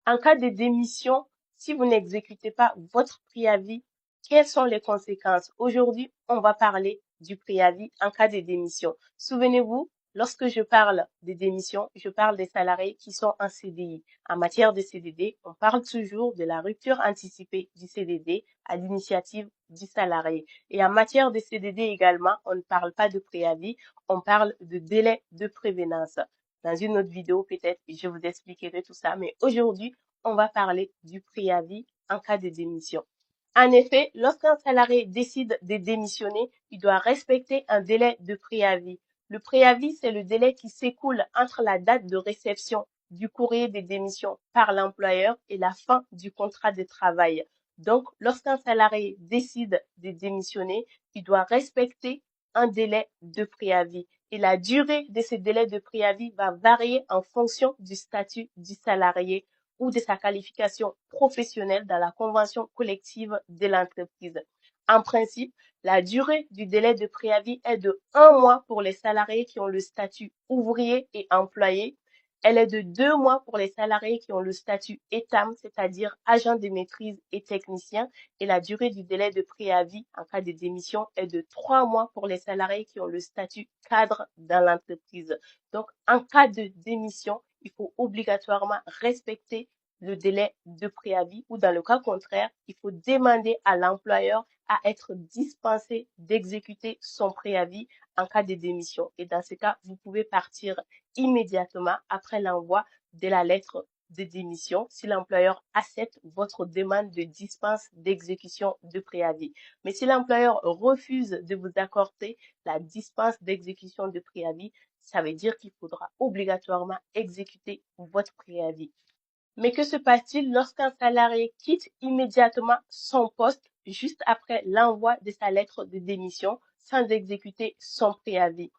En cas de démission, si vous n'exécutez pas votre préavis, quelles sont les conséquences? Aujourd'hui, on va parler du préavis en cas de démission. Souvenez-vous, lorsque je parle des démissions, je parle des salariés qui sont en CDI. En matière de CDD, on parle toujours de la rupture anticipée du CDD à l'initiative du salarié. Et en matière de CDD également, on ne parle pas de préavis, on parle de délai de prévenance. Dans une autre vidéo, peut-être, je vous expliquerai tout ça, mais aujourd'hui, on va parler du préavis en cas de démission. En effet, lorsqu'un salarié décide de démissionner, il doit respecter un délai de préavis. Le préavis, c'est le délai qui s'écoule entre la date de réception du courrier de démission par l'employeur et la fin du contrat de travail. Donc, lorsqu'un salarié décide de démissionner, il doit respecter un délai de préavis. Et la durée de ce délai de préavis va varier en fonction du statut du salarié ou de sa qualification professionnelle dans la convention collective de l'entreprise. En principe, la durée du délai de préavis est de 1 mois pour les salariés qui ont le statut ouvrier et employé. Elle est de 2 mois pour les salariés qui ont le statut ETAM, c'est-à-dire agent de maîtrise et technicien. Et la durée du délai de préavis en cas de démission est de 3 mois pour les salariés qui ont le statut cadre dans l'entreprise. Donc, en cas de démission, il faut obligatoirement respecter le délai de préavis ou dans le cas contraire, il faut demander à l'employeur à être dispensé d'exécuter son préavis en cas de démission. Et dans ce cas, vous pouvez partir immédiatement après l'envoi de la lettre de démission si l'employeur accepte votre demande de dispense d'exécution de préavis. Mais si l'employeur refuse de vous accorder la dispense d'exécution de préavis, ça veut dire qu'il faudra obligatoirement exécuter votre préavis. Mais que se passe-t-il lorsqu'un salarié quitte immédiatement son poste juste après l'envoi de sa lettre de démission sans exécuter son préavis?